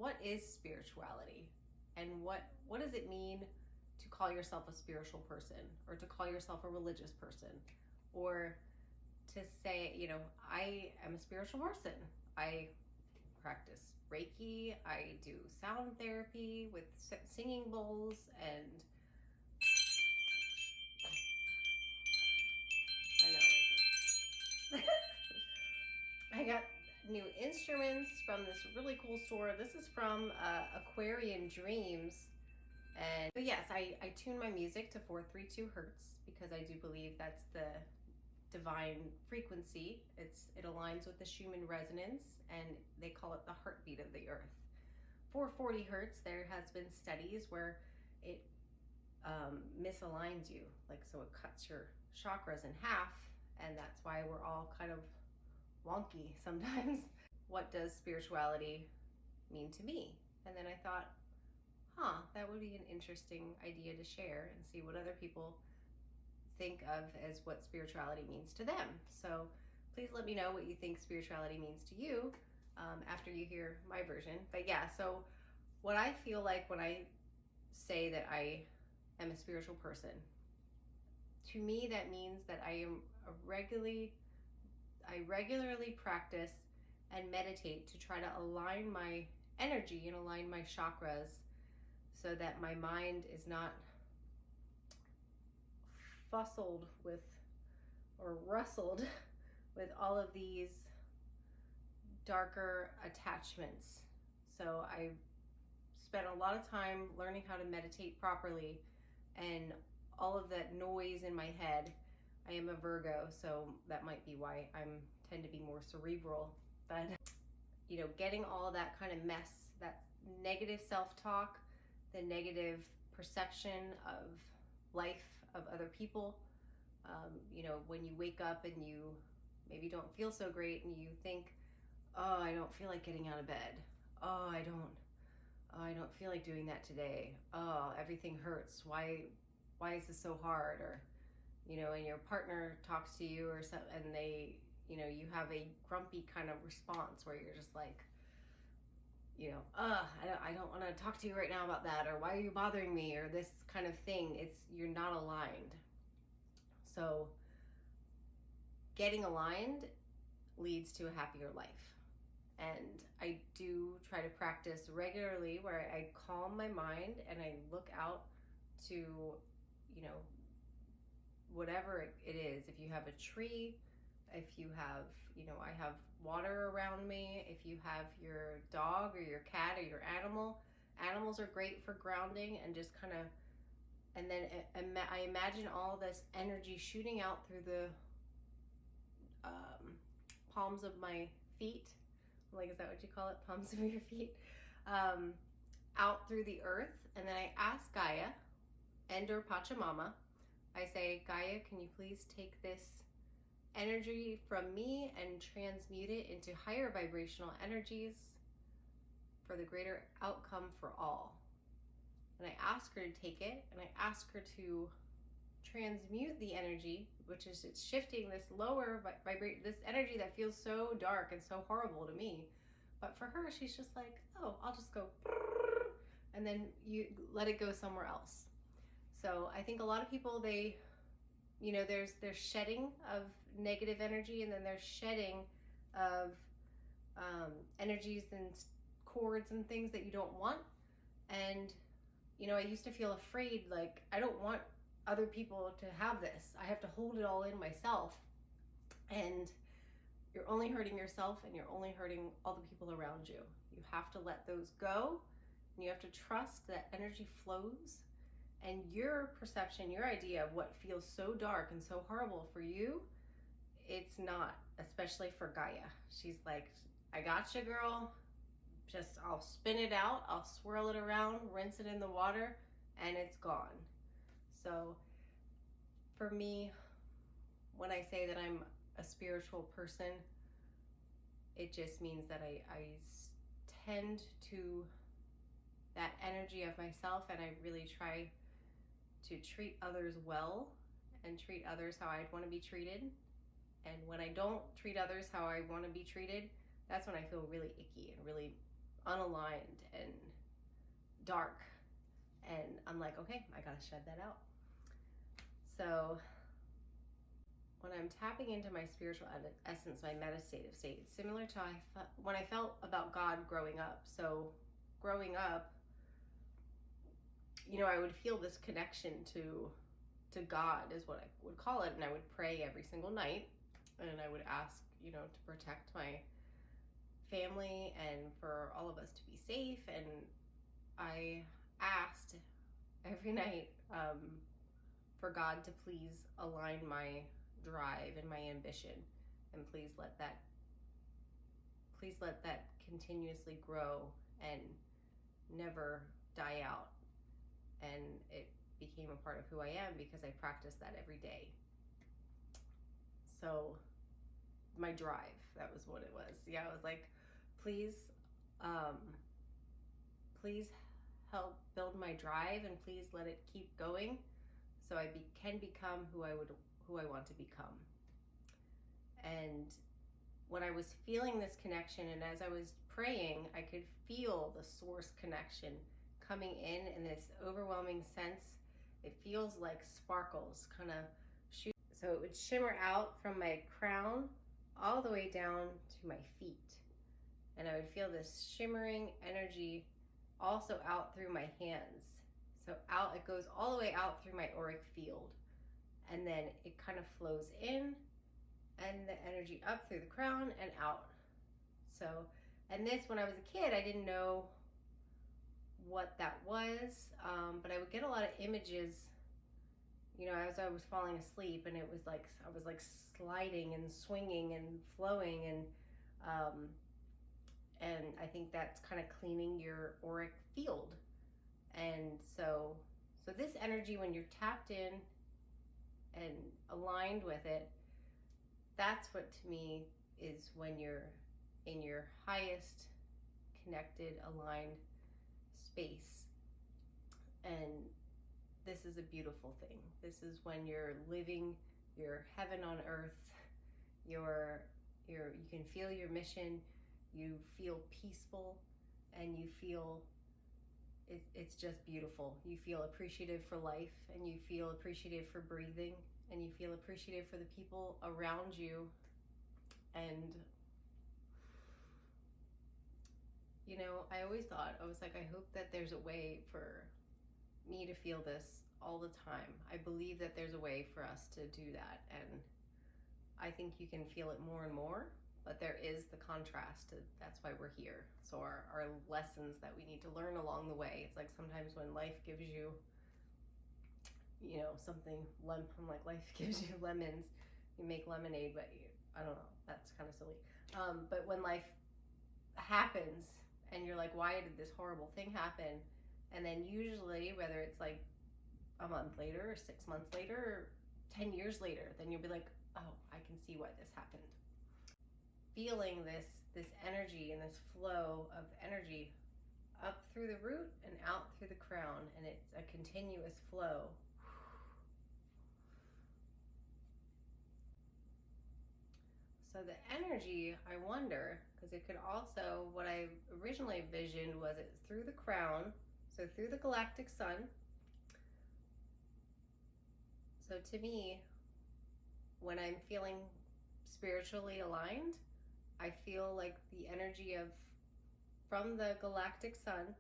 what is spirituality, and what does it mean to call yourself a spiritual person, or to call yourself a religious person, or to say, you know, I am a spiritual person. I practice Reiki, I do sound therapy with singing bowls, and I know, like, I got new instruments from this really cool store. This is from Aquarian Dreams. And yes, I tune my music to 432 hertz because I do believe that's the divine frequency. It aligns with the Schumann resonance, and they call it the heartbeat of the earth. 440 hertz, there has been studies where it misaligns you, like, so it cuts your chakras in half, and that's why we're all kind of wonky sometimes. What does spirituality mean to me? And then I thought, that would be an interesting idea to share and see what other people think of as what spirituality means to them. So please let me know what you think spirituality means to you after you hear my version. But yeah, so what I feel like when I say that I am a spiritual person, to me that means that I regularly practice and meditate to try to align my energy and align my chakras so that my mind is not rustled with all of these darker attachments. So I spent a lot of time learning how to meditate properly, and all of that noise in my head. I am a Virgo, so that might be why I tend to be more cerebral. But you know, getting all of that kind of mess, that negative self-talk, the negative perception of life, of other people. You know, when you wake up and you maybe don't feel so great and you think, oh, I don't feel like getting out of bed. Oh, I don't feel like doing that today. Oh, everything hurts. Why is this so hard? Or, you know, and your partner talks to you or something, and they, you know, you have a grumpy kind of response where you're just like, you know, I don't want to talk to you right now about that, or why are you bothering me, or this kind of thing. You're not aligned. So getting aligned leads to a happier life. And I do try to practice regularly where I calm my mind and I look out to, you know, whatever it is. If you have a tree, if you have, you know, I have water around me, if you have your dog or your cat or your animals are great for grounding and just kind of, and then I imagine all this energy shooting out through the palms of my feet. Like, is that what you call it? Palms of your feet? Out through the earth. And then I ask Gaia and or Pachamama, I say, Gaia, can you please take this energy from me and transmute it into higher vibrational energies for the greater outcome for all. And I ask her to take it, and I ask her to transmute the energy, which is, it's shifting this lower this energy that feels so dark and so horrible to me. But for her, she's just like, oh, I'll just go, and then you let it go somewhere else. So I think a lot of people, they, you know, there's shedding of negative energy, and then there's shedding of energies and cords and things that you don't want. And, you know, I used to feel afraid, like, I don't want other people to have this. I have to hold it all in myself. And you're only hurting yourself, and you're only hurting all the people around you. You have to let those go, and you have to trust that energy flows. And your perception, your idea of what feels so dark and so horrible for you, it's not, especially for Gaia. She's like, I got you, girl. Just, I'll spin it out, I'll swirl it around, rinse it in the water, and it's gone. So for me, when I say that I'm a spiritual person, it just means that I tend to that energy of myself, and I really try to treat others well and treat others how I'd want to be treated. And when I don't treat others how I want to be treated, that's when I feel really icky and really unaligned and dark. And I'm like, okay, I gotta shed that out. So when I'm tapping into my spiritual essence, my meditative state, it's similar to when I felt about God growing up. So growing up, I would feel this connection to God is what I would call it, and I would pray every single night, and I would ask, to protect my family and for all of us to be safe. And I asked every night for God to please align my drive and my ambition, and please let that continuously grow and never die out. And it became a part of who I am because I practice that every day. So my drive, that was what it was. Yeah, I was like, please help build my drive, and please let it keep going so I can become who I want to become. And when I was feeling this connection, and as I was praying, I could feel the source connection coming in this overwhelming sense. It feels like sparkles kind of shoot. So it would shimmer out from my crown all the way down to my feet. And I would feel this shimmering energy also out through my hands. So it goes all the way out through my auric field. And then it kind of flows in, and the energy up through the crown and out. So, and this, when I was a kid, I didn't know what that was, but I would get a lot of images, as I was falling asleep, and it was like, I was like sliding and swinging and flowing, and I think that's kind of cleaning your auric field. And so this energy, when you're tapped in and aligned with it, that's what to me is when you're in your highest connected, aligned space. And this is a beautiful thing. This is when you're living your heaven on earth. You can feel your mission, you feel peaceful, and you feel it's just beautiful. You feel appreciative for life, and you feel appreciative for breathing, and you feel appreciative for the people around you. And I always thought, I was like, I hope that there's a way for me to feel this all the time. I believe that there's a way for us to do that, and I think you can feel it more and more, but there is the contrast. That's why we're here. So our lessons that we need to learn along the way. It's like sometimes when life gives you, something, I'm like, life gives you lemons, you make lemonade, but I don't know, that's kind of silly. But when life happens and you're like, why did this horrible thing happen? And then usually, whether it's like a month later or 6 months later or 10 years later, then you'll be like, oh, I can see why this happened. Feeling this energy and this flow of energy up through the root and out through the crown, and it's a continuous flow. So the energy, I wonder, because it could also, what I originally envisioned was it through the crown, so through the galactic sun. So to me, when I'm feeling spiritually aligned, I feel like the energy from the galactic sun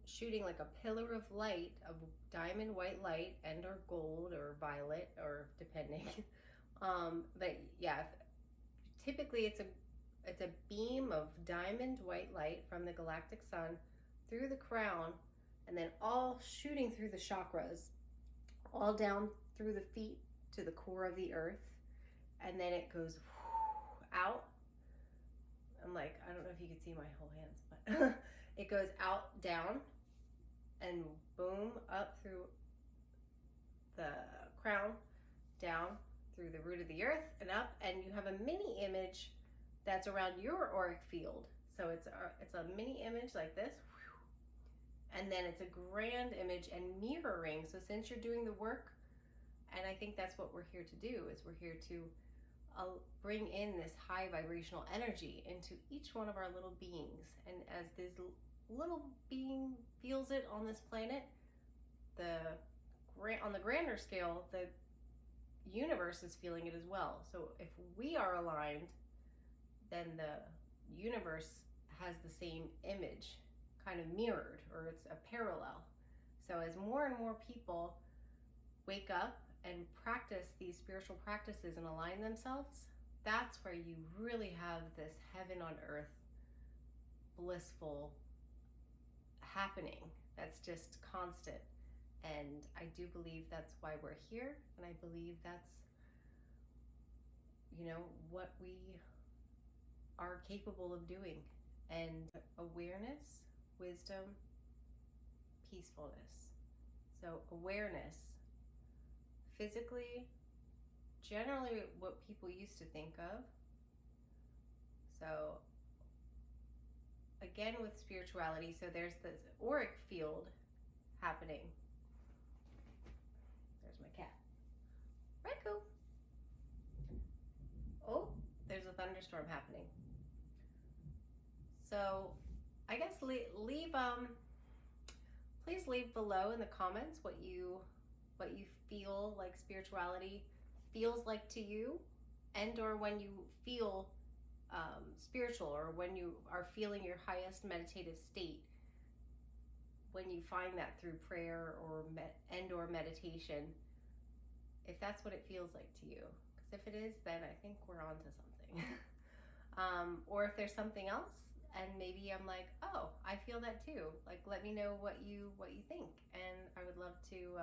shooting like a pillar of light, of diamond white light, and or gold or violet, or depending. But yeah, typically it's a beam of diamond white light from the galactic sun through the crown, and then all shooting through the chakras, all down through the feet to the core of the earth, and then it goes out. I'm like, I don't know if you can see my whole hands, but it goes out, down, and boom, up through the crown, down through the root of the earth, and up, and you have a mini image that's around your auric field. So it's a mini image like this, and then it's a grand image and mirroring. So since you're doing the work, and I think that's what we're here to do, is we're here to bring in this high vibrational energy into each one of our little beings. And as this little being feels it on this planet, on the grander scale, the universe is feeling it as well. So if we are aligned, then the universe has the same image kind of mirrored, or it's a parallel. So as more and more people wake up and practice these spiritual practices and align themselves, that's where you really have this heaven on earth blissful happening that's just constant. And I do believe that's why we're here, and I believe that's, what we are capable of doing. And awareness, wisdom, peacefulness. So awareness, physically, generally what people used to think of. So again, with spirituality, so there's this auric field happening. There's my cat. Riku. Oh, there's a thunderstorm happening. So I guess please leave below in the comments what you feel like spirituality feels like to you, and or when you feel spiritual, or when you are feeling your highest meditative state, when you find that through prayer or meditation, if that's what it feels like to you. Because if it is, then I think we're on to something. Or if there's something else, and maybe I'm like, oh, I feel that too. Like, let me know what you think, and I would love to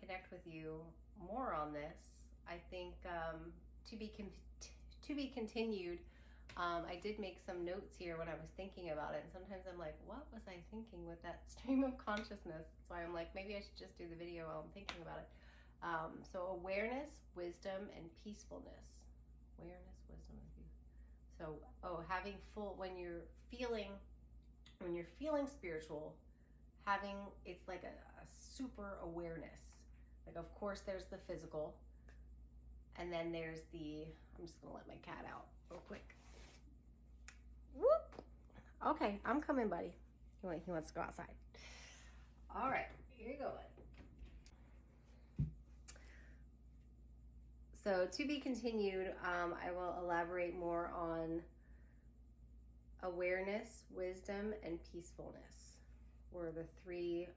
connect with you more on this. I think to be continued. I did make some notes here when I was thinking about it, and sometimes I'm like, what was I thinking with that stream of consciousness? That's why I'm like, maybe I should just do the video while I'm thinking about it. So awareness, wisdom, and peacefulness. Awareness, wisdom, and peace. So, having when you're feeling spiritual, it's like a super awareness. Like, of course, there's the physical, and then there's I'm just gonna let my cat out real quick. Whoop. Okay, I'm coming, buddy. He wants to go outside. All right, here you go, bud. So to be continued, I will elaborate more on awareness, wisdom, and peacefulness were the three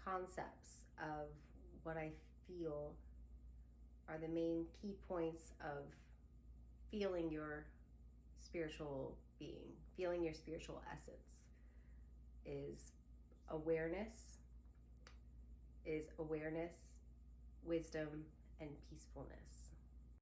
concepts of what I feel are the main key points of feeling your spiritual being, feeling your spiritual essence. Is awareness, wisdom, and peacefulness.